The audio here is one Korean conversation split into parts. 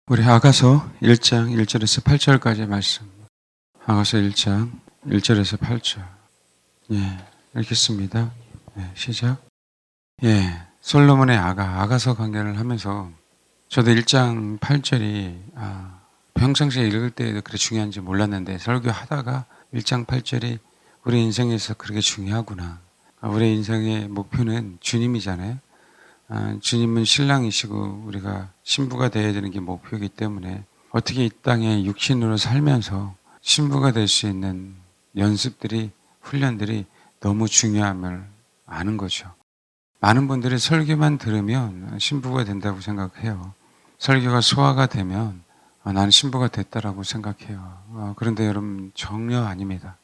우리 아가서 1장 1절에서 8절까지 말씀. 아가서 1장 1절에서 8절. 읽겠습니다. 시작. 솔로몬의 아가서 강연을 하면서 저도 1장 8절이 평상시에 읽을 때도 그렇게 중요한지 몰랐는데 설교하다가 1장 8절이 우리 인생에서 그렇게 중요하구나. 우리 인생의 목표는 주님이잖아요. 주님은 신랑이시고 우리가 신부가 되어야 되는 게 목표이기 때문에 어떻게 이 땅에 육신으로 살면서 신부가 될 수 있는 연습들이, 훈련들이 너무 중요함을 아는 거죠. 많은 분들이 설교만 들으면 신부가 된다고 생각해요. 설교가 소화가 되면 나는 신부가 됐다라고 생각해요. 그런데 여러분 전혀 아닙니다.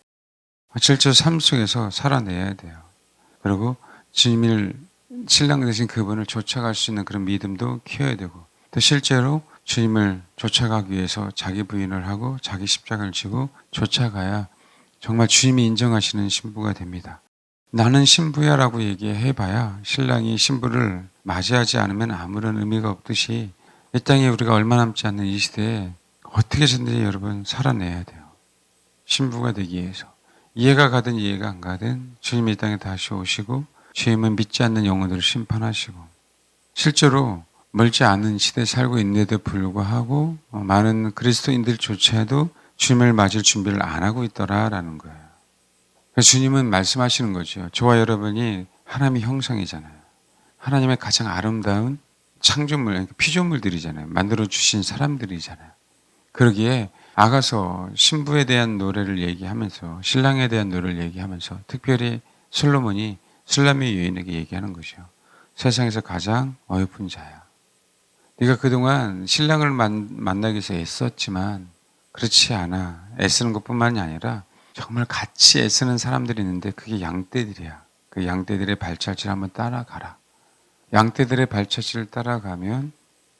실제 삶 속에서 살아내야 돼요. 그리고 주님을 신랑 되신 그분을 쫓아갈 수 있는 그런 믿음도 키워야 되고, 또 실제로 주님을 쫓아가기 위해서 자기 부인을 하고 자기 십자가를 지고 쫓아가야 정말 주님이 인정하시는 신부가 됩니다. 나는 신부야 라고 얘기해봐야 신랑이 신부를 맞이하지 않으면 아무런 의미가 없듯이 이 땅에 우리가 얼마 남지 않는 이 시대에 어떻게 해서든지 여러분 살아내야 돼요. 신부가 되기 위해서. 이해가 가든 이해가 안 가든 주님이 이 땅에 다시 오시고 주님은 믿지 않는 영혼들을 심판하시고, 실제로 멀지 않은 시대에 살고 있는데도 불구하고 많은 그리스도인들조차도 주님을 맞을 준비를 안 하고 있더라라는 거예요. 그래서 주님은 말씀하시는 거죠. 저와 여러분이 하나님의 형상이잖아요. 하나님의 가장 아름다운 창조물, 피조물들이잖아요. 만들어주신 사람들이잖아요. 그러기에 아가서 신부에 대한 노래를 얘기하면서, 신랑에 대한 노래를 얘기하면서 특별히 솔로몬이 술람의 여인에게 얘기하는 거죠. 세상에서 가장 어여쁜 자야. 네가 그동안 신랑을 만나기 위해서 애썼지만 그렇지 않아. 애쓰는 것뿐만이 아니라 정말 같이 애쓰는 사람들이 있는데 그게 양떼들이야. 그 양떼들의 발자취를 한번 따라가라. 양떼들의 발자취를 따라가면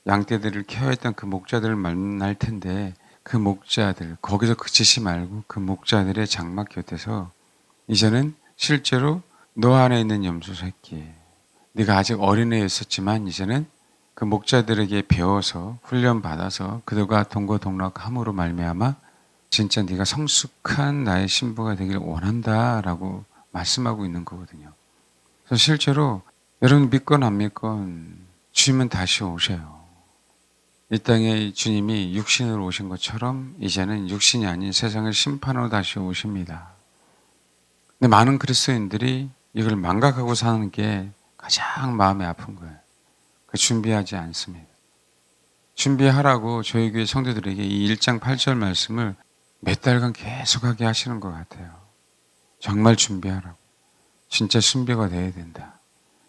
양떼들을 케어했던 그 목자들을 만날 텐데, 그 목자들, 거기서 그치지 말고 그 목자들의 장막 곁에서 이제는 실제로 너 안에 있는 염소 새끼, 네가 아직 어린애였었지만 이제는 그 목자들에게 배워서 훈련받아서 그들과 동거동락함으로 말미암아 진짜 네가 성숙한 나의 신부가 되기를 원한다라고 말씀하고 있는 거거든요. 그래서 실제로 여러분 믿건 안 믿건 주님은 다시 오셔요. 이 땅에 주님이 육신으로 오신 것처럼 이제는 육신이 아닌 세상을 심판으로 다시 오십니다. 근데 많은 그리스도인들이 이걸 망각하고 사는 게 가장 마음이 아픈 거예요. 준비하지 않습니다. 준비하라고 저희 교회 성도들에게 이 1장 8절 말씀을 몇 달간 계속하게 하시는 것 같아요. 정말 준비하라고. 진짜 순비가 돼야 된다.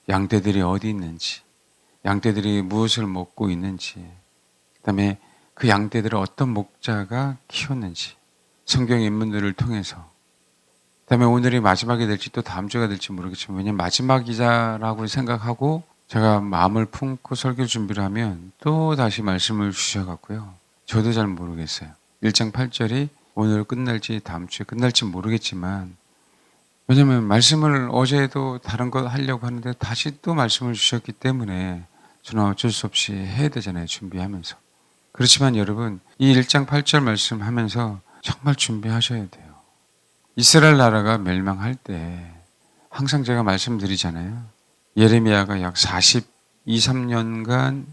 양떼들이 어디 있는지, 양떼들이 무엇을 먹고 있는지, 그다음에 그 양떼들을 어떤 목자가 키웠는지, 성경 인물들을 통해서, 그다음에 오늘이 마지막이 될지 또 다음 주가 될지 모르겠지만, 왜냐면 마지막이자라고 생각하고 제가 마음을 품고 설교 준비를 하면 또 다시 말씀을 주셔갖고요. 저도 잘 모르겠어요. 1장 8절이 오늘 끝날지 다음 주에 끝날지 모르겠지만, 왜냐면 말씀을 어제도 다른 거 하려고 하는데 다시 또 말씀을 주셨기 때문에 저는 어쩔 수 없이 해야 되잖아요. 준비하면서. 그렇지만 여러분, 이 1장 8절 말씀하면서 정말 준비하셔야 돼요. 이스라엘 나라가 멸망할 때 항상 제가 말씀드리잖아요. 예레미야가 약 42, 3년간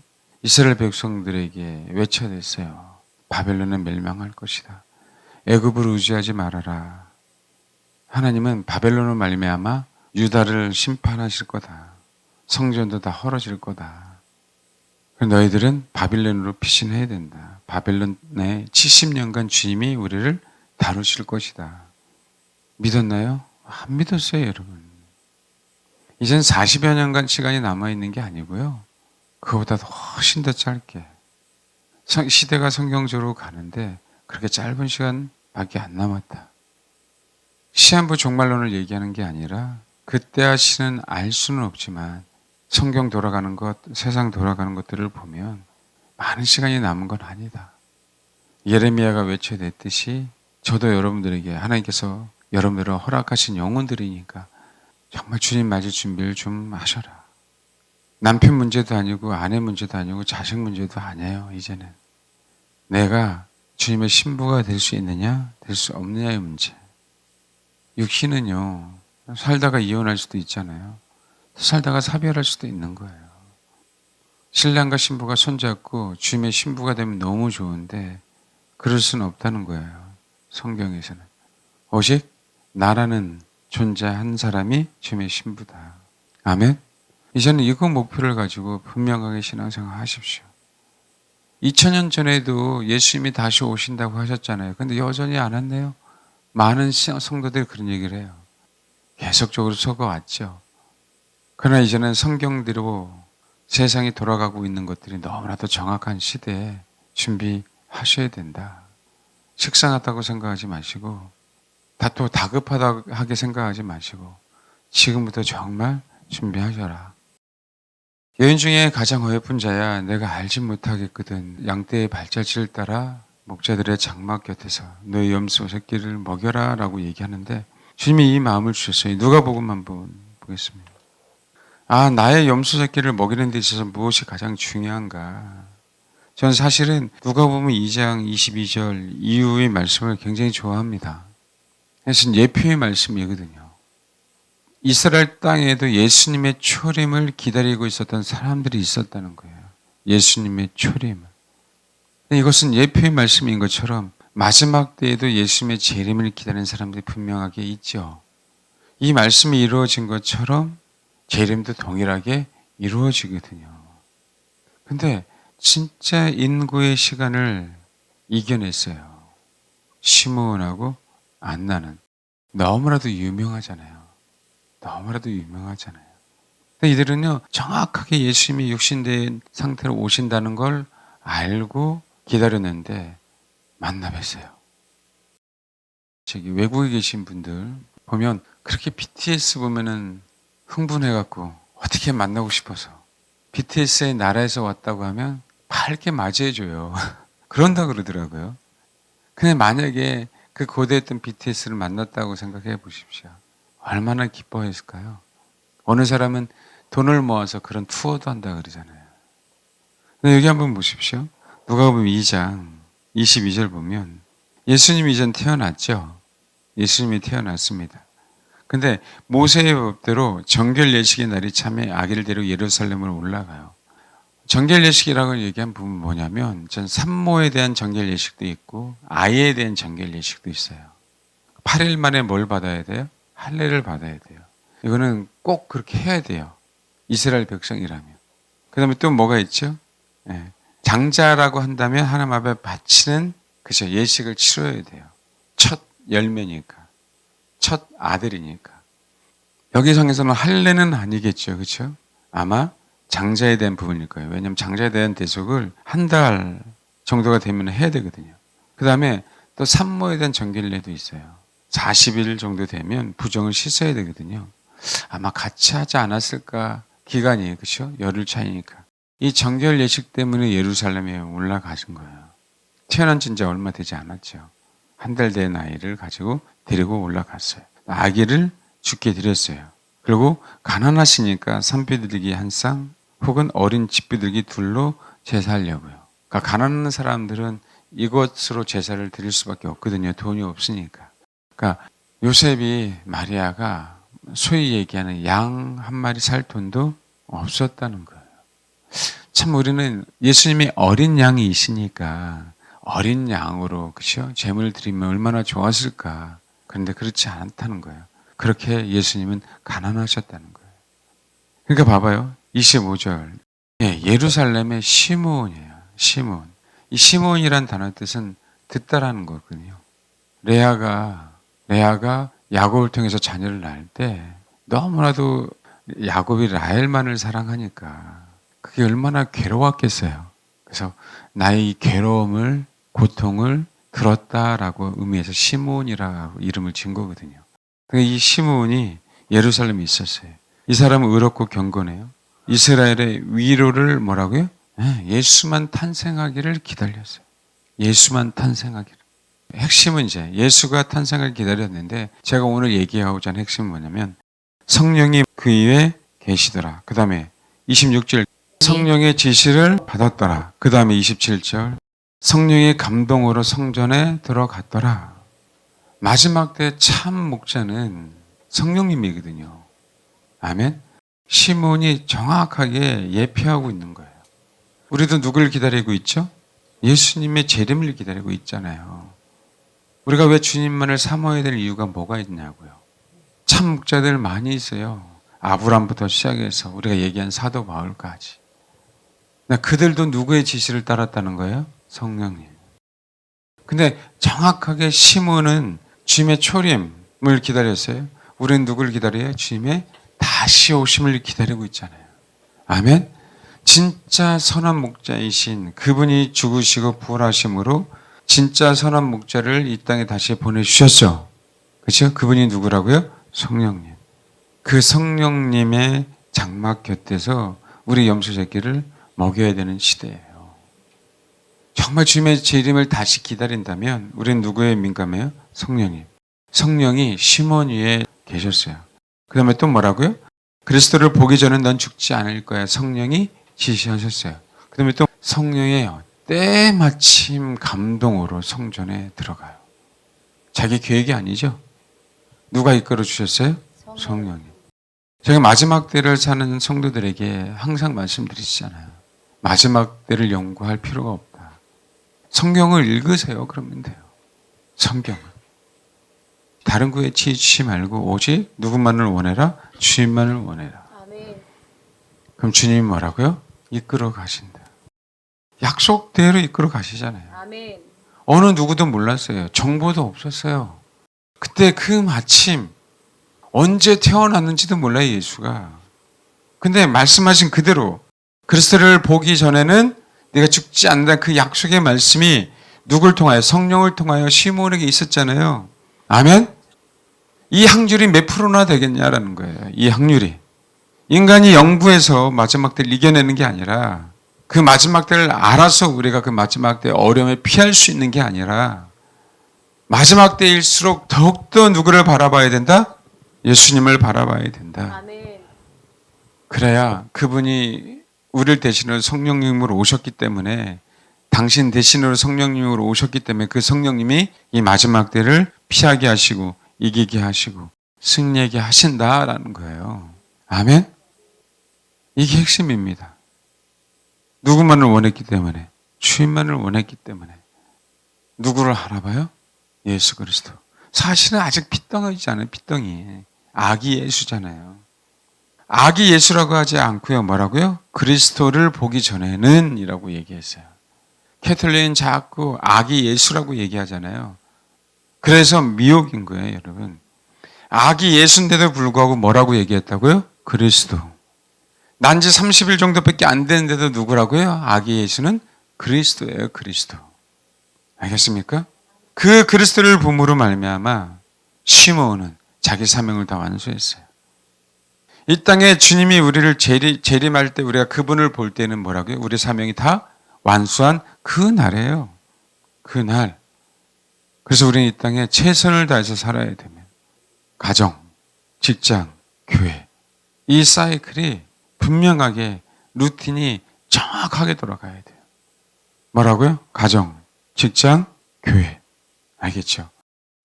이스라엘 백성들에게 외쳐댔어요. 바벨론은 멸망할 것이다. 애굽을 의지하지 말아라. 하나님은 바벨론을 말미암아 유다를 심판하실 거다. 성전도 다 헐어질 거다. 너희들은 바벨론으로 피신해야 된다. 바벨론에 70년간 주님이 우리를 다루실 것이다. 믿었나요? 안 믿었어요, 여러분. 이젠 40여 년간 시간이 남아있는 게 아니고요. 그거보다 훨씬 더 짧게. 시대가 성경적으로 가는데 그렇게 짧은 시간밖에 안 남았다. 시한부 종말론을 얘기하는 게 아니라 그때와 시는 알 수는 없지만 성경 돌아가는 것, 세상 돌아가는 것들을 보면 많은 시간이 남은 건 아니다. 예레미야가 외쳐냈듯이 저도 여러분들에게 하나님께서 여러분들을 허락하신 영혼들이니까 정말 주님 맞을 준비를 좀 하셔라. 남편 문제도 아니고 아내 문제도 아니고 자식 문제도 아니에요. 이제는 내가 주님의 신부가 될 수 있느냐, 될 수 없느냐의 문제. 육신은요, 살다가 이혼할 수도 있잖아요. 살다가 사별할 수도 있는 거예요. 신랑과 신부가 손잡고 주님의 신부가 되면 너무 좋은데 그럴 수는 없다는 거예요. 성경에서는. 오직 나라는 존재 한 사람이 주님의 신부다. 아멘? 이제는 이거 목표를 가지고 분명하게 신앙생활 하십시오. 2000년 전에도 예수님이 다시 오신다고 하셨잖아요. 근데 여전히 안 왔네요. 많은 성도들이 그런 얘기를 해요. 계속적으로 속아왔죠. 그러나 이제는 성경대로 세상이 돌아가고 있는 것들이 너무나도 정확한 시대에 준비하셔야 된다. 식상하다고 생각하지 마시고 다급하게 생각하지 마시고 지금부터 정말 준비하셔라. 여인 중에 가장 어여쁜 자야 내가 알지 못하겠거든. 양떼의 발자취를 따라 목자들의 장막 곁에서 너의 염소 새끼를 먹여라 라고 얘기하는데 주님이 이 마음을 주셨어요. 누가복음 한번 보겠습니다. 나의 염소 새끼를 먹이는 데 있어서 무엇이 가장 중요한가? 저는 사실은 누가복음 2장 22절 이후의 말씀을 굉장히 좋아합니다. 그래서 예표의 말씀이거든요. 이스라엘 땅에도 예수님의 초림을 기다리고 있었던 사람들이 있었다는 거예요. 예수님의 초림을. 이것은 예표의 말씀인 것처럼 마지막 때에도 예수님의 재림을 기다리는 사람들이 분명하게 있죠. 이 말씀이 이루어진 것처럼 재림도 동일하게 이루어지거든요. 근데 진짜 인구의 시간을 이겨냈어요. 시므온하고 안나는 너무나도 유명하잖아요. 너무나도 유명하잖아요. 근데 이들은요, 정확하게 예수님이 육신된 상태로 오신다는 걸 알고 기다렸는데 만나 뵀어요. 외국에 계신 분들 보면 그렇게 BTS 보면은 흥분해갖고 어떻게 만나고 싶어서 BTS의 나라에서 왔다고 하면 밝게 맞이해줘요. 그런다 그러더라고요. 근데 만약에 그 고대했던 BTS를 만났다고 생각해 보십시오. 얼마나 기뻐했을까요? 어느 사람은 돈을 모아서 그런 투어도 한다 그러잖아요. 근데 여기 한번 보십시오. 누가복음 2장 22절 보면 예수님이 이전 태어났죠. 예수님이 태어났습니다. 근데 모세의 법대로 정결 예식의 날이 참에 아기를 데리고 예루살렘으로 올라가요. 정결 예식이라고 얘기한 부분은 뭐냐면 전 산모에 대한 정결 예식도 있고 아이에 대한 정결 예식도 있어요. 8일 만에 뭘 받아야 돼요? 할례를 받아야 돼요. 이거는 꼭 그렇게 해야 돼요. 이스라엘 백성이라면. 그 다음에 또 뭐가 있죠? 네. 장자라고 한다면 하나님 앞에 바치는 그죠 예식을 치러야 돼요. 첫 열매니까. 첫 아들이니까. 여기성에서는 할례는 아니겠죠. 그렇죠? 아마 장자에 대한 부분일 거예요. 왜냐하면 장자에 대한 대속을 한 달 정도가 되면 해야 되거든요. 그 다음에 또 산모에 대한 정결례도 있어요. 40일 정도 되면 부정을 씻어야 되거든요. 아마 같이 하지 않았을까 기간이 그렇죠? 열흘 차이니까. 이 정결 예식 때문에 예루살렘에 올라가신 거예요. 태어난 지 이제 얼마 되지 않았죠. 한 달 된 아이를 가지고 데리고 올라갔어요. 아기를 죽게 드렸어요. 그리고 가난하시니까 산비둘기 한 쌍 혹은 어린 집비둘기 둘로 제사하려고요. 그러니까 가난한 사람들은 이것으로 제사를 드릴 수밖에 없거든요. 돈이 없으니까. 그러니까 요셉이 마리아가 소위 얘기하는 양 한 마리 살 돈도 없었다는 거예요. 참 우리는 예수님이 어린 양이시니까 어린 양으로 그렇죠? 제물을 드리면 얼마나 좋았을까. 그런데 그렇지 않다는 거예요. 그렇게 예수님은 가난하셨다는 거예요. 그러니까 봐봐요. 25절. 예루살렘의 시므온이에요. 시므온. 이 시므온이란 단어 뜻은 듣다라는 거거든요. 레아가 야곱을 통해서 자녀를 낳을 때 너무나도 야곱이 라헬만을 사랑하니까 그게 얼마나 괴로웠겠어요. 그래서 나의 괴로움을 고통을 들었다라고 의미해서 시므온이라고 이름을 지은 거거든요. 이 시므온이 예루살렘에 있었어요. 이 사람은 의롭고 경건해요. 이스라엘의 위로를 뭐라고요? 예수만 탄생하기를 기다렸어요. 예수만 탄생하기를. 핵심은 이제 예수가 탄생을 기다렸는데 제가 오늘 얘기하고자 하는 핵심은 뭐냐면 성령이 그 위에 계시더라. 그 다음에 26절 성령의 지시를 받았더라. 그 다음에 27절 성령의 감동으로 성전에 들어갔더라. 마지막 때 참 목자는 성령님이거든요. 아멘. 시몬이 정확하게 예표하고 있는 거예요. 우리도 누굴 기다리고 있죠? 예수님의 재림을 기다리고 있잖아요. 우리가 왜 주님만을 사모해야 될 이유가 뭐가 있냐고요. 참 목자들 많이 있어요. 아브람부터 시작해서 우리가 얘기한 사도 바울까지. 그들도 누구의 지시를 따랐다는 거예요? 성령님. 근데 정확하게 시몬은 주님의 초림을 기다렸어요. 우리는 누굴 기다려요? 주님의 다시 오심을 기다리고 있잖아요. 아멘. 진짜 선한 목자이신 그분이 죽으시고 부활하심으로 진짜 선한 목자를 이 땅에 다시 보내주셨죠. 그렇죠? 그분이 누구라고요? 성령님. 그 성령님의 장막 곁에서 우리 염소 새끼를 먹여야 되는 시대예요. 정말 주님의 재림을 다시 기다린다면 우리는 누구에 민감해요? 성령님. 성령이 시몬 위에 계셨어요. 그 다음에 또 뭐라고요? 그리스도를 보기 전에 넌 죽지 않을 거야. 성령이 지시하셨어요. 그 다음에 또 성령의 때마침 감동으로 성전에 들어가요. 자기 계획이 아니죠. 누가 이끌어 주셨어요? 성령님. 제가 마지막 때를 사는 성도들에게 항상 말씀드리시잖아요. 마지막 때를 연구할 필요가 없다. 성경을 읽으세요. 그러면 돼요. 성경을. 다른 거에 치이지 말고 오직 누구만을 원해라? 주님만을 원해라. 아멘. 그럼 주님이 뭐라고요? 이끌어 가신다. 약속대로 이끌어 가시잖아요. 아멘. 어느 누구도 몰랐어요. 정보도 없었어요. 그때 그 마침 언제 태어났는지도 몰라요, 예수가. 근데 말씀하신 그대로 그리스도를 보기 전에는 내가 죽지 않는다 그 약속의 말씀이 누굴 통하여? 성령을 통하여 시몬에게 있었잖아요. 아멘? 이 확률이 몇 프로나 되겠냐라는 거예요. 이 확률이. 인간이 영부에서 마지막 때를 이겨내는 게 아니라 그 마지막 때를 알아서 우리가 그 마지막 때 어려움에 피할 수 있는 게 아니라 마지막 때일수록 더욱더 누구를 바라봐야 된다? 예수님을 바라봐야 된다. 아멘. 그래야 그분이 우리를 대신으로 성령님으로 오셨기 때문에 당신 대신으로 성령님으로 오셨기 때문에 그 성령님이 이 마지막 때를 피하게 하시고 이기게 하시고 승리하게 하신다라는 거예요. 아멘? 이게 핵심입니다. 누구만을 원했기 때문에 주님만을 원했기 때문에 누구를 알아봐요? 예수 그리스도. 사실은 아직 피덩이잖아요. 피덩이. 아기 예수잖아요. 아기 예수라고 하지 않고요. 뭐라고요? 그리스도를 보기 전에는 이라고 얘기했어요. 캐톨릭은 자꾸 아기 예수라고 얘기하잖아요. 그래서 미혹인 거예요, 여러분. 아기 예수인데도 불구하고 뭐라고 얘기했다고요? 그리스도. 난지 30일 정도밖에 안 되는데도 누구라고요? 아기 예수는 그리스도예요, 그리스도. 알겠습니까? 그 그리스도를 봄으로 말미암아 시몬은 자기 사명을 다 완수했어요. 이 땅에 주님이 우리를 재림할 때 우리가 그분을 볼 때는 뭐라고요? 우리 사명이 다 완수한 그 날이에요. 그 날. 그래서 우리는 이 땅에 최선을 다해서 살아야 되면 가정, 직장, 교회 이 사이클이 분명하게 루틴이 정확하게 돌아가야 돼요. 뭐라고요? 가정, 직장, 교회. 알겠죠?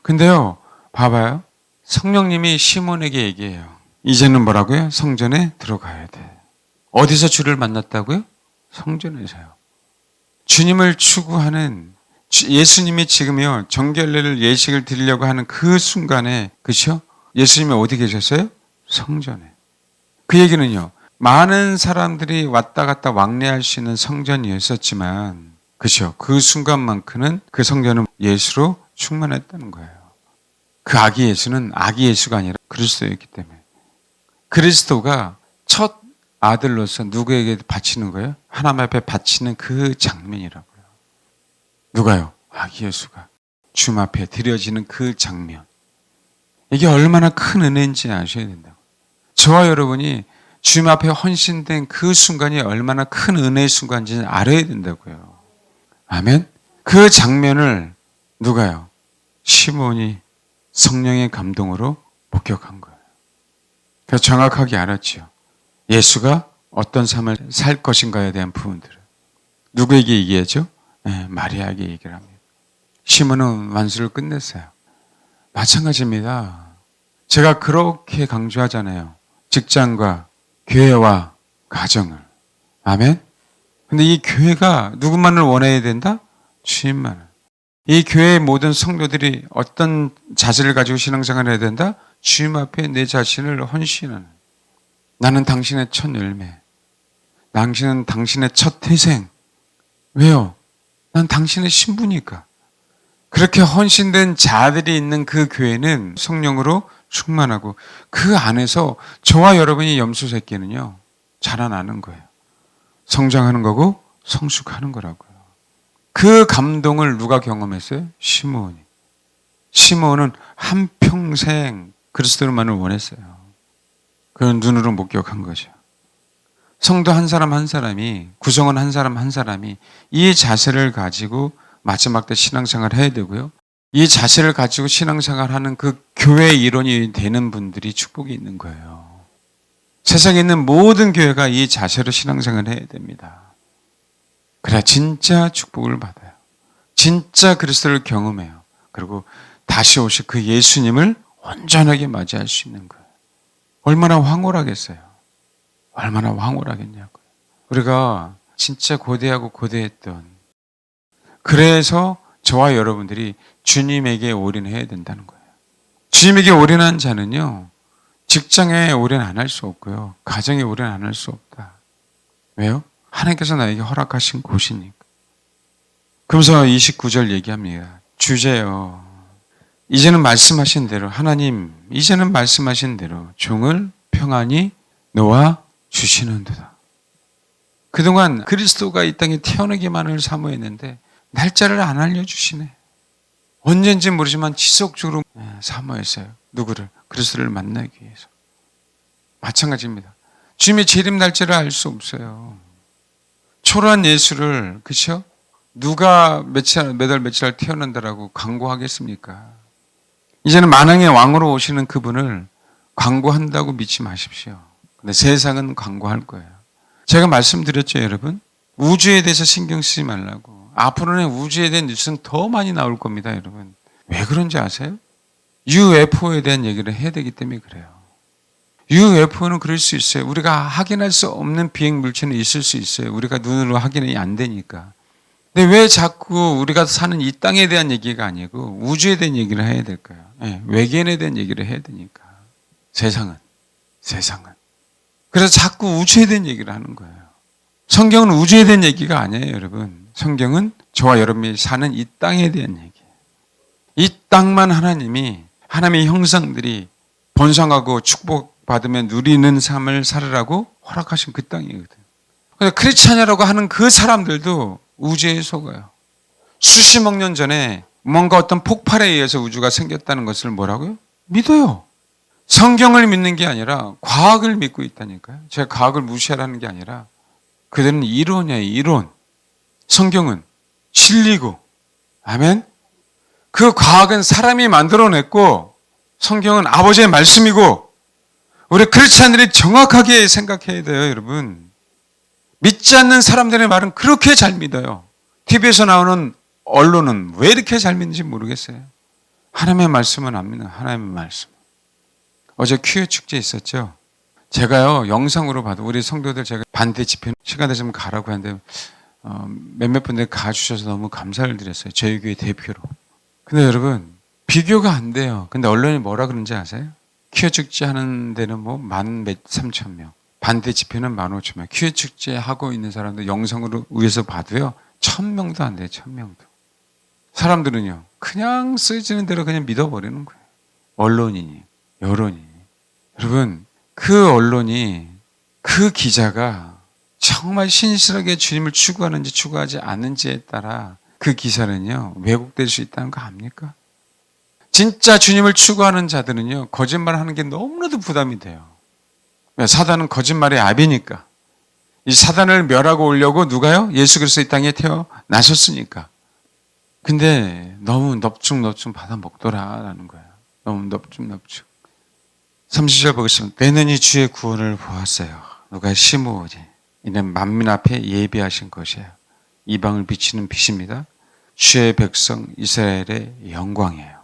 근데요, 봐봐요. 성령님이 시몬에게 얘기해요. 이제는 뭐라고요? 성전에 들어가야 돼. 어디서 주를 만났다고요? 성전에서요. 주님을 추구하는 예수님이 지금요 정결례를 예식을 드리려고 하는 그 순간에 그렇죠? 예수님이 어디 계셨어요? 성전에. 그 얘기는요. 많은 사람들이 왔다 갔다 왕래할 수 있는 성전이었었지만 그렇죠? 그 순간만큼은 그 성전은 예수로 충만했다는 거예요. 그 아기 예수는 아기 예수가 아니라 그리스도였기 때문에 그리스도가 첫 아들로서 누구에게 바치는 거예요? 하나님 앞에 바치는 그 장면이라고요. 누가요? 아기 예수가 주님 앞에 드려지는 그 장면. 이게 얼마나 큰 은혜인지 아셔야 된다고. 저와 여러분이 주님 앞에 헌신된 그 순간이 얼마나 큰 은혜의 순간인지 알아야 된다고요. 아멘? 그 장면을 누가요? 시몬이 성령의 감동으로 목격한 거예요. 그래서 정확하게 알았죠. 예수가 어떤 삶을 살 것인가에 대한 부분들을. 누구에게 얘기하죠? 마리아에게 얘기를 합니다. 시몬은 완수를 끝냈어요. 마찬가지입니다. 제가 그렇게 강조하잖아요. 직장과 교회와 가정을. 아멘? 근데 이 교회가 누구만을 원해야 된다? 주님만을. 이 교회의 모든 성도들이 어떤 자세를 가지고 신앙생활을 해야 된다? 주님 앞에 내 자신을 헌신하는. 나는 당신의 첫 열매. 당신은 당신의 첫 태생. 왜요? 난 당신의 신부니까. 그렇게 헌신된 자들이 있는 그 교회는 성령으로 충만하고 그 안에서 저와 여러분이 염소 새끼는요, 자라나는 거예요. 성장하는 거고 성숙하는 거라고요. 그 감동을 누가 경험했어요? 시므온이. 시므온은 한평생 그리스도만을 원했어요. 그건 눈으로 목격한 거죠. 성도 한 사람 한 사람이, 구성원 한 사람 한 사람이 이 자세를 가지고 마지막 때 신앙생활을 해야 되고요. 이 자세를 가지고 신앙생활하는 그 교회의 일원이 되는 분들이 축복이 있는 거예요. 세상에 있는 모든 교회가 이 자세로 신앙생활을 해야 됩니다. 그래야 진짜 축복을 받아요. 진짜 그리스도를 경험해요. 그리고 다시 오실 그 예수님을 온전하게 맞이할 수 있는 거예요. 얼마나 황홀하겠어요. 얼마나 황홀하겠냐고요. 우리가 진짜 고대하고 고대했던, 그래서 저와 여러분들이 주님에게 올인해야 된다는 거예요. 주님에게 올인한 자는요, 직장에 올인 안 할 수 없고요, 가정에 올인 안 할 수 없다. 왜요? 하나님께서 나에게 허락하신 곳이니까. 그러면서 29절 얘기합니다. 주제요, 이제는 말씀하신 대로, 하나님 이제는 말씀하신 대로 종을 평안히 놓아 주시는도다. 그동안 그리스도가 이 땅에 태어나기만을 사모했는데 날짜를 안 알려주시네. 언젠지 모르지만 지속적으로 사모했어요. 누구를? 그리스도를 만나기 위해서. 마찬가지입니다. 주님의 재림 날짜를 알 수 없어요. 초라한 예수를, 그렇죠? 누가 몇월 며칠 태어난다라고 광고하겠습니까? 이제는 만왕의 왕으로 오시는 그분을 광고한다고 믿지 마십시오. 근데 세상은 광고할 거예요. 제가 말씀드렸죠, 여러분? 우주에 대해서 신경 쓰지 말라고. 앞으로는 우주에 대한 뉴스는 더 많이 나올 겁니다, 여러분. 왜 그런지 아세요? UFO에 대한 얘기를 해야 되기 때문에 그래요. UFO는 그럴 수 있어요. 우리가 확인할 수 없는 비행 물체는 있을 수 있어요. 우리가 눈으로 확인이 안 되니까. 근데 왜 자꾸 우리가 사는 이 땅에 대한 얘기가 아니고 우주에 대한 얘기를 해야 될까요? 외계인에 대한 얘기를 해야 되니까. 세상은. 그래서 자꾸 우주에 대한 얘기를 하는 거예요. 성경은 우주에 대한 얘기가 아니에요, 여러분. 성경은 저와 여러분이 사는 이 땅에 대한 얘기예요. 이 땅만 하나님의 형상들이 번성하고 축복받으며 누리는 삶을 살으라고 허락하신 그 땅이거든. 그래서 크리스찬이라고 하는 그 사람들도 우주에 속아요. 수십억 년 전에 뭔가 어떤 폭발에 의해서 우주가 생겼다는 것을 뭐라고요? 믿어요. 성경을 믿는 게 아니라 과학을 믿고 있다니까요. 제가 과학을 무시하라는 게 아니라 그들은 이론이에요, 이론. 성경은 진리고, 아멘? 그 과학은 사람이 만들어냈고 성경은 아버지의 말씀이고, 우리 크리스찬들이 정확하게 생각해야 돼요, 여러분. 믿지 않는 사람들의 말은 그렇게 잘 믿어요. TV에서 나오는 언론은 왜 이렇게 잘 믿는지 모르겠어요. 하나님의 말씀은 안 믿는, 하나님의 말씀. 어제 큐어 축제 있었죠. 제가요, 영상으로 봐도 우리 성도들 제가 반대 집회 시간 되시면 가라고 했는데 몇몇 분들 가주셔서 너무 감사를 드렸어요. 저희 교회 대표로. 근데 여러분, 비교가 안 돼요. 근데 언론이 뭐라 그런지 아세요? 큐어 축제 하는 데는 뭐 13,000명. 반대 집회는 15,000명. 큐어 축제 하고 있는 사람들 영상으로 위에서 봐도요, 1,000명도 안 돼요, 1,000명도. 사람들은요, 그냥 쓰여지는 대로 그냥 믿어버리는 거예요. 언론이니, 여론이니. 여러분, 그 언론이, 그 기자가 정말 신실하게 주님을 추구하는지 추구하지 않는지에 따라 그 기사는요, 왜곡될 수 있다는 거 압니까? 진짜 주님을 추구하는 자들은요, 거짓말하는 게 너무나도 부담이 돼요. 사단은 거짓말의 아비니까. 이 사단을 멸하고 오려고 누가요? 예수 그리스도 이 땅에 태어나셨으니까. 근데 너무 넙죽 받아 먹더라라는 거예요. 너무 넙죽. 30절 보겠습니다. 내는 이 주의 구원을 보았어요. 누가 시므온이. 이는 만민 앞에 예비하신 것이에요. 이방을 비치는 빛입니다. 주의 백성 이스라엘의 영광이에요.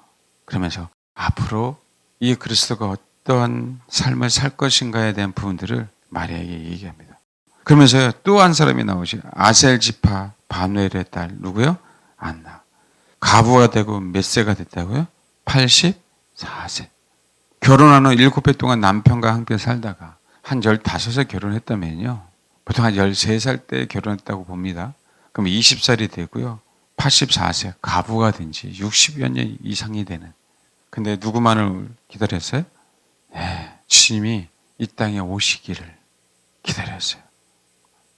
그러면서 앞으로 이 그리스도가 어떠한 삶을 살 것인가에 대한 부분들을 마리아에게 얘기합니다. 그러면서 또 한 사람이 나오죠. 아셀 지파 바누엘의 딸 누구요? 안나. 가부가 되고 몇 세가 됐다고요? 84세. 결혼한 후 7배 동안 남편과 함께 살다가 한 15세 결혼했다면요. 보통 한 13살 때 결혼했다고 봅니다. 그럼 20살이 되고요. 84세 가부가 된 지 60여 년 이상이 되는. 근데 누구만을 기다렸어요? 네, 주님이 이 땅에 오시기를 기다렸어요.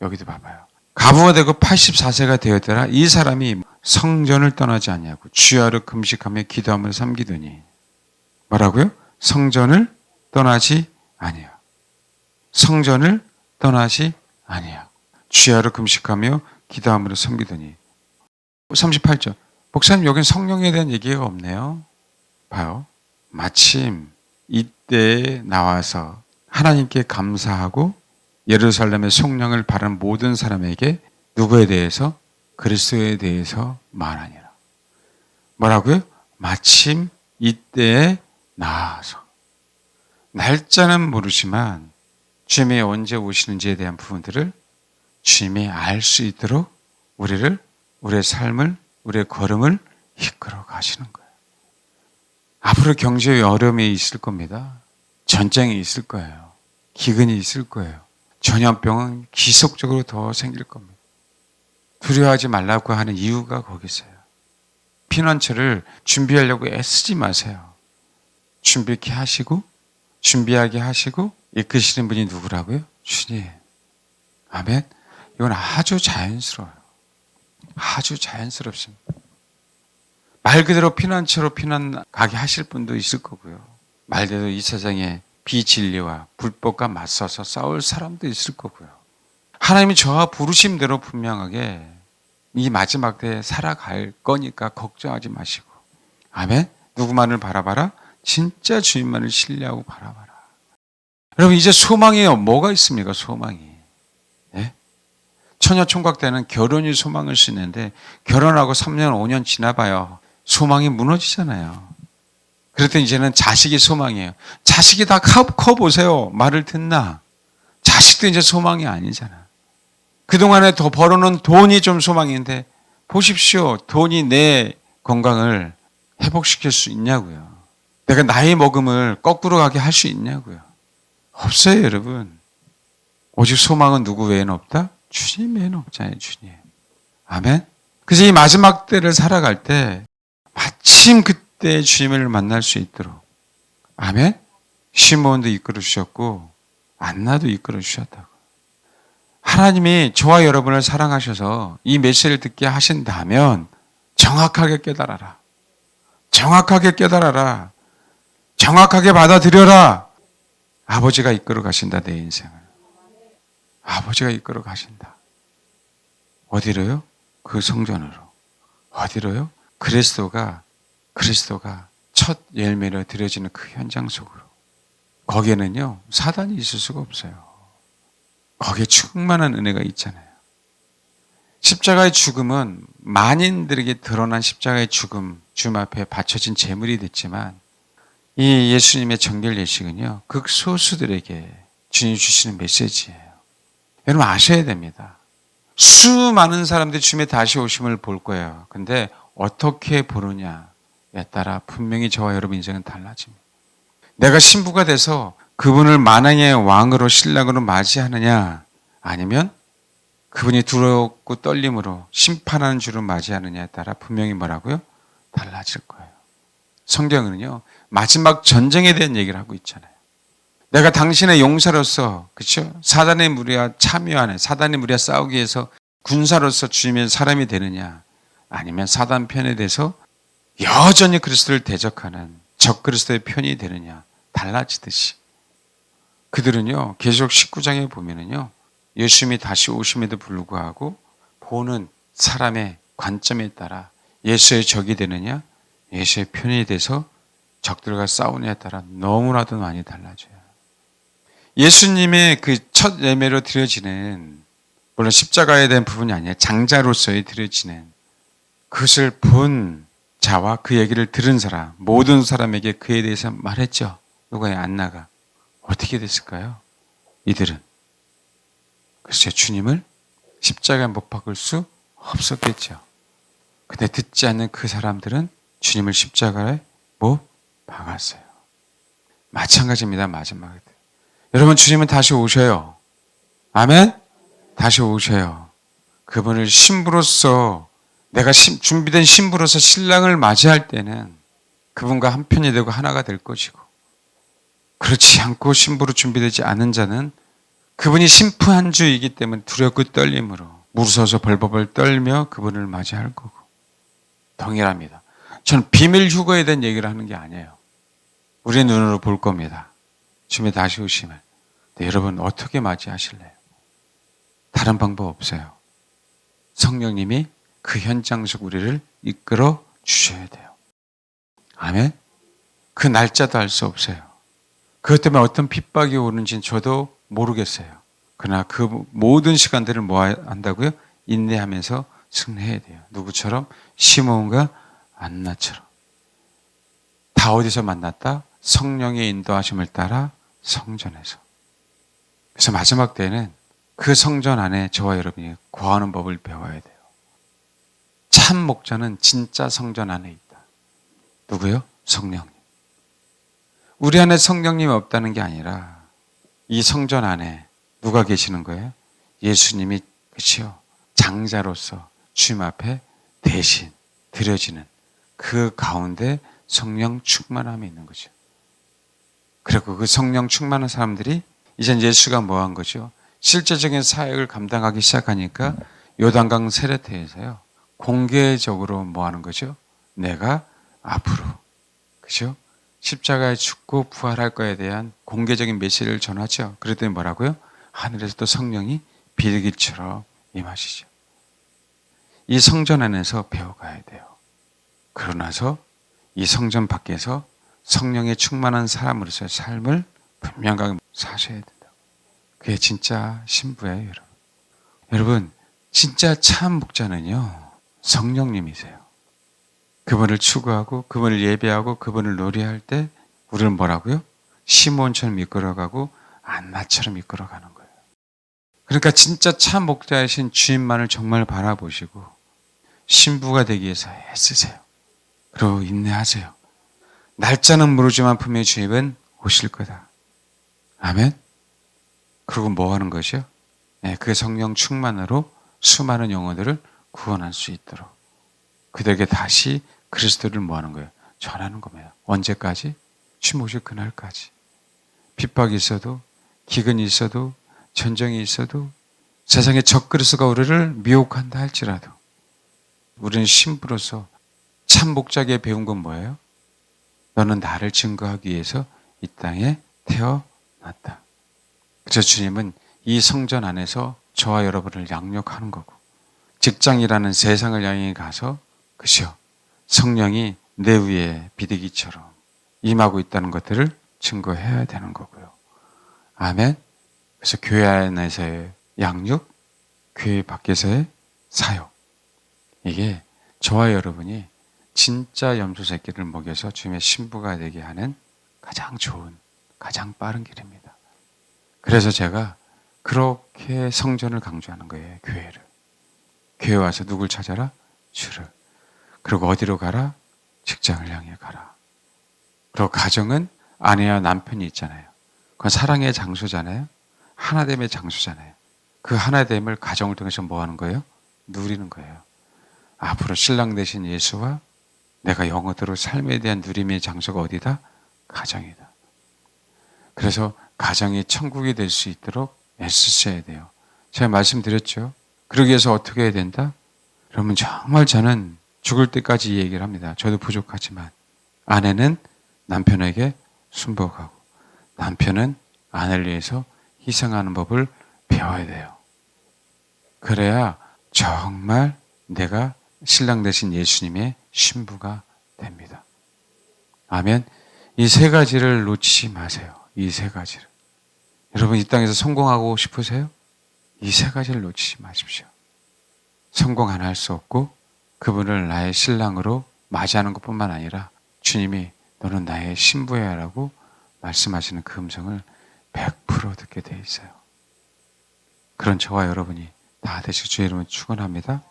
여기도 봐봐요. 가부가 되고 84세가 되었더라. 이 사람이 성전을 떠나지 않냐고 주야로 금식하며 기도하며 섬기더니 뭐라고요? 성전을 떠나지 아니야. 성전을 떠나지 아니야. 주야로 금식하며 기도하며 섬기더니 38절. 목사님 여긴 성령에 대한 얘기가 없네요. 봐요. 마침 이때에 나와서 하나님께 감사하고 예루살렘의 성령을 바란 모든 사람에게 누구에 대해서? 그리스도에 대해서 말하니라. 뭐라고요? 마침 이때에 나와서. 날짜는 모르지만 주님이 언제 오시는지에 대한 부분들을 주님이 알 수 있도록 우리의 삶을, 우리의 걸음을 이끌어 가시는 거예요. 앞으로 경제의 어려움이 있을 겁니다. 전쟁이 있을 거예요. 기근이 있을 거예요. 전염병은 기속적으로 더 생길 겁니다. 두려워하지 말라고 하는 이유가 거기 있어요. 피난처를 준비하려고 애쓰지 마세요. 준비하게 하시고 이끄시는 분이 누구라고요? 주님. 아멘. 이건 아주 자연스러워요. 아주 자연스럽습니다. 말 그대로 피난처로 피난 가게 하실 분도 있을 거고요. 말대로 이 세상에 비진리와 불법과 맞서서 싸울 사람도 있을 거고요. 하나님이 저와 부르심대로 분명하게 이 마지막 때에 살아갈 거니까 걱정하지 마시고. 아멘. 누구만을 바라봐라? 진짜 주님만을 신뢰하고 바라봐라. 여러분 이제 소망이 뭐가 있습니까? 소망이. 예? 처녀총각 때는 결혼이 소망일 수 있는데 결혼하고 3년 5년 지나봐요. 소망이 무너지잖아요. 그랬더니 이제는 자식이 소망이에요. 자식이 다 커보세요. 말을 듣나? 자식도 이제 소망이 아니잖아. 그동안에 더 벌어놓은 돈이 좀 소망인데 보십시오. 돈이 내 건강을 회복시킬 수 있냐고요. 내가 나이 먹음을 거꾸로 가게 할 수 있냐고요. 없어요, 여러분. 오직 소망은 누구 외에는 없다? 주님 외에는 없잖아요, 주님. 아멘. 그래서 이 마지막 때를 살아갈 때 마침 그때 주님을 만날 수 있도록. 아멘. 시몬도 이끌어 주셨고 안나도 이끌어 주셨다고. 하나님이 저와 여러분을 사랑하셔서 이 메시지를 듣게 하신다면 정확하게 깨달아라. 정확하게 깨달아라. 정확하게 받아들여라. 아버지가 이끌어 가신다, 내 인생을. 아버지가 이끌어 가신다. 어디로요? 그 성전으로. 어디로요? 그리스도가 첫 열매로 드려지는 그 현장 속으로. 거기에는요, 사단이 있을 수가 없어요. 거기에 충만한 은혜가 있잖아요. 십자가의 죽음은 만인들에게 드러난 십자가의 죽음, 주님 앞에 바쳐진 제물이 됐지만 이 예수님의 정결 예식은요, 극소수들에게 주님이 주시는 메시지예요. 여러분 아셔야 됩니다. 수많은 사람들이 주님의 다시 오심을 볼 거예요. 근데 어떻게 보느냐에 따라 분명히 저와 여러분 인생은 달라집니다. 내가 신부가 돼서 그분을 만왕의 왕으로 신랑으로 맞이하느냐, 아니면 그분이 두렵고 떨림으로 심판하는 주로 맞이하느냐에 따라 분명히 뭐라고요? 달라질 거예요. 성경은요, 마지막 전쟁에 대한 얘기를 하고 있잖아요. 내가 당신의 용사로서, 그렇죠? 사단의 무리와 참여하는, 사단의 무리와 싸우기 위해서 군사로서 주님의 사람이 되느냐, 아니면 사단 편에 대해서 여전히 그리스도를 대적하는 적 그리스도의 편이 되느냐, 달라지듯이. 그들은요, 계속 19장에 보면은요, 예수님이 다시 오심에도 불구하고 보는 사람의 관점에 따라 예수의 적이 되느냐, 예수의 편이 돼서 적들과 싸우느냐에 따라 너무나도 많이 달라져요. 예수님의 그 첫 예매로 드려지는 물론 십자가에 대한 부분이 아니에요. 장자로서의 드려지는 그것을 본 자와 그 얘기를 들은 사람, 모든 사람에게 그에 대해서 말했죠. 누가요? 안나가. 어떻게 됐을까요? 이들은. 글쎄 주님을 십자가에 못 박을 수 없었겠죠. 근데 듣지 않는 그 사람들은 주님을 십자가에 못 박았어요. 마찬가지입니다. 마지막에. 여러분 주님은 다시 오셔요. 아멘? 다시 오셔요. 그분을 신부로서 내가 준비된 신부로서 신랑을 맞이할 때는 그분과 한편이 되고 하나가 될 것이고 그렇지 않고 신부로 준비되지 않은 자는 그분이 심푸한 주이기 때문에 두렵고 떨림으로 무서워서 벌벌 떨며 그분을 맞이할 거고 동일합니다. 저는 비밀 휴거에 대한 얘기를 하는 게 아니에요. 우리 눈으로 볼 겁니다. 주님이 다시 오시면. 여러분 어떻게 맞이하실래요? 다른 방법 없어요. 성령님이 그 현장 속 우리를 이끌어 주셔야 돼요. 아멘? 그 날짜도 알 수 없어요. 그것 때문에 어떤 핍박이 오는지는 저도 모르겠어요. 그러나 그 모든 시간들을 뭐 한다고요? 인내하면서 승리해야 돼요. 누구처럼? 시몬과 안나처럼. 다 어디서 만났다? 성령의 인도하심을 따라 성전에서. 그래서 마지막 때는 그 성전 안에 저와 여러분이 거하는 법을 배워야 돼요. 참 목자는 진짜 성전 안에 있다. 누구요? 성령님. 우리 안에 성령님이 없다는 게 아니라 이 성전 안에 누가 계시는 거예요? 예수님이 그치요? 장자로서 주님 앞에 대신 드려지는 그 가운데 성령 충만함이 있는 거죠. 그리고 그 성령 충만한 사람들이 이젠 예수가 뭐 한 거죠? 실제적인 사역을 감당하기 시작하니까 요단강 세례태에서요. 공개적으로 뭐 하는 거죠? 내가 앞으로 그죠? 십자가에 죽고 부활할 거에 대한 공개적인 메시지를 전하죠. 그랬더니 뭐라고요? 하늘에서 또 성령이 비둘기처럼 임하시죠. 이 성전 안에서 배워가야 돼요. 그러고 나서 이 성전 밖에서 성령의 충만한 사람으로서의 삶을 분명하게 사셔야 된다. 그게 진짜 신부예요, 여러분. 여러분, 진짜 참 목자는요, 성령님이세요. 그분을 추구하고, 그분을 예배하고, 그분을 노래할 때, 우리를 뭐라고요? 시몬처럼 이끌어가고, 안나처럼 이끌어가는 거예요. 그러니까 진짜 참 목자이신 주님만을 정말 바라보시고, 신부가 되기 위해서 애쓰세요. 그리고 인내하세요. 날짜는 모르지만 분명히 주님은 오실 거다. 아멘? 그리고 뭐 하는 것이요? 네, 그 성령 충만으로 수많은 영혼들을 구원할 수 있도록 그들에게 다시 그리스도를 뭐 하는 거예요? 전하는 겁니다. 언제까지? 주님 오실 그날까지. 핍박이 있어도 기근이 있어도 전쟁이 있어도 세상의 적그리스도가 우리를 미혹한다 할지라도 우리는 신부로서 참 목자에게 배운 건 뭐예요? 너는 나를 증거하기 위해서 이 땅에 태어났다. 그래서 주님은 이 성전 안에서 저와 여러분을 양육하는 거고 직장이라는 세상을 향해 가서 그죠? 성령이 내 위에 비둘기처럼 임하고 있다는 것들을 증거해야 되는 거고요. 아멘. 그래서 교회 안에서의 양육, 교회 밖에서의 사역. 이게 저와 여러분이 진짜 염소 새끼를 먹여서 주님의 신부가 되게 하는 가장 좋은, 가장 빠른 길입니다. 그래서 제가 그렇게 성전을 강조하는 거예요. 교회를. 교회 와서 누굴 찾아라? 주를. 그리고 어디로 가라? 직장을 향해 가라. 그리고 가정은 아내와 남편이 있잖아요. 그건 사랑의 장소잖아요. 하나됨의 장소잖아요. 그 하나됨을 가정을 통해서 뭐 하는 거예요? 누리는 거예요. 앞으로 신랑 되신 예수와 내가 영어대로 삶에 대한 누림의 장소가 어디다? 가정이다. 그래서 가정이 천국이 될 수 있도록 애쓰셔야 돼요. 제가 말씀드렸죠. 그러기 위해서 어떻게 해야 된다? 그러면 정말 저는 죽을 때까지 이 얘기를 합니다. 저도 부족하지만 아내는 남편에게 순복하고 남편은 아내를 위해서 희생하는 법을 배워야 돼요. 그래야 정말 내가 신랑 되신 예수님의 신부가 됩니다. 아멘. 이 세 가지를 놓치지 마세요. 이 세 가지를. 여러분 이 땅에서 성공하고 싶으세요? 이 세 가지를 놓치지 마십시오. 성공 안 할 수 없고 그분을 나의 신랑으로 맞이하는 것뿐만 아니라 주님이 너는 나의 신부야 라고 말씀하시는 그 음성을 100% 듣게 돼 있어요. 그런 저와 여러분이 다 되실 주의 이름으로 축원합니다.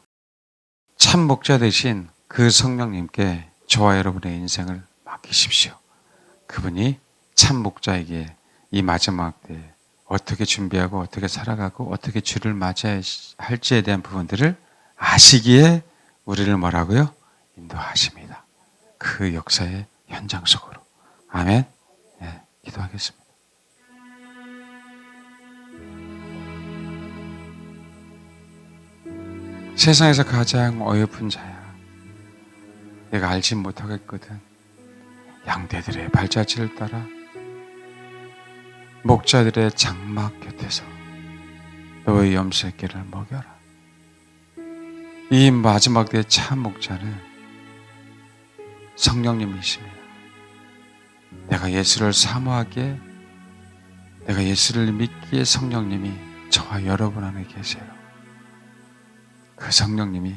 참 목자 되신 그 성령님께 저와 여러분의 인생을 맡기십시오. 그분이 참 목자에게 이 마지막 때 어떻게 준비하고 어떻게 살아가고 어떻게 주를 맞이해야 할지에 대한 부분들을 아시기에 우리를 뭐라고요? 인도하십니다. 그 역사의 현장 속으로. 아멘. 네, 기도하겠습니다. 세상에서 가장 어여쁜 자야. 내가 알지 못하겠거든. 양떼들의 발자취를 따라 목자들의 장막 곁에서 너의 염소새끼를 먹여라. 이 마지막 때의 참 목자는 성령님이십니다. 내가 예수를 사모하기에, 내가 예수를 믿기에 성령님이 저와 여러분 안에 계세요. 그 성령님이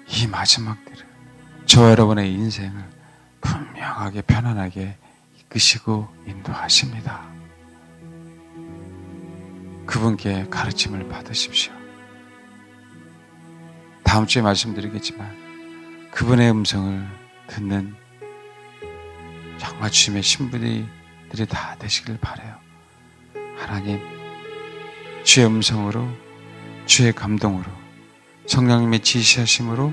이 마지막 때를, 저와 여러분의 인생을 분명하게 편안하게 이끄시고 인도하십니다. 그분께 가르침을 받으십시오. 다음 주에 말씀드리겠지만 그분의 음성을 듣는 정말 주님의 신부들이 다 되시길 바라요. 하나님, 주의 음성으로, 주의 감동으로, 성령님의 지시하심으로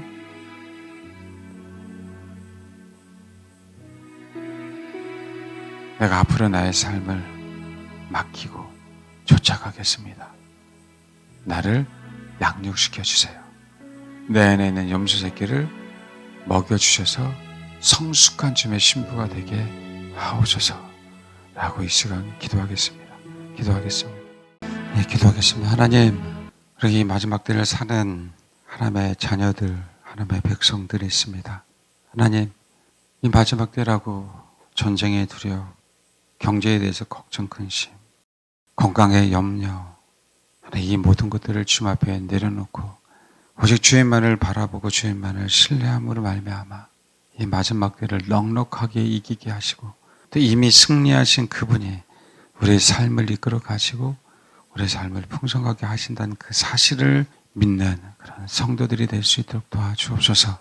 내가 앞으로 나의 삶을 맡기고 쫓아가겠습니다. 나를 양육시켜 주세요. 내 안에 있는 염소 새끼를 먹여주셔서 성숙한 주님의 신부가 되게 하옵소서 라고 이 시간 기도하겠습니다. 네, 기도하겠습니다. 하나님, 그렇게 이 마지막 때를 사는 하나님의 자녀들, 하나님의 백성들이 있습니다. 하나님, 이 마지막 때라고 전쟁에 두려워, 경제에 대해서 걱정, 근심, 건강에 염려, 이 모든 것들을 주님 앞에 내려놓고 오직 주님만을 바라보고 주님만을 신뢰함으로 말미암아 이 마지막 때를 넉넉하게 이기게 하시고 또 이미 승리하신 그분이 우리의 삶을 이끌어 가시고 우리의 삶을 풍성하게 하신다는 그 사실을 믿는 그런 성도들이 될 수 있도록 도와주옵소서.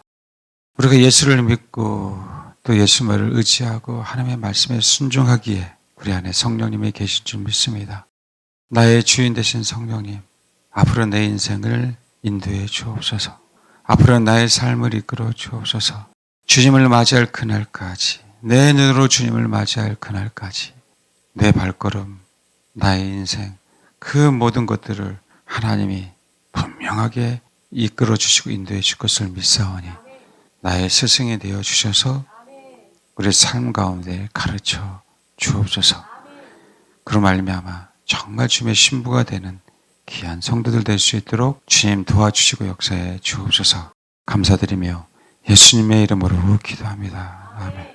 우리가 예수를 믿고 또 예수 말을 의지하고 하나님의 말씀에 순종하기에 우리 안에 성령님이 계신 줄 믿습니다. 나의 주인 되신 성령님, 앞으로 내 인생을 인도해 주옵소서. 앞으로 나의 삶을 이끌어 주옵소서. 주님을 맞이할 그날까지, 내 눈으로 주님을 맞이할 그날까지 내 발걸음, 나의 인생, 그 모든 것들을 하나님이 분명하게 이끌어 주시고 인도해 줄 것을 믿사오니 나의 스승이 되어 주셔서 우리 삶 가운데 가르쳐 주옵소서. 그로 말미암아 정말 주님의 신부가 되는 귀한 성도들 될 수 있도록 주님 도와주시고 역사해 주옵소서. 감사드리며 예수님의 이름으로 기도합니다. 아멘.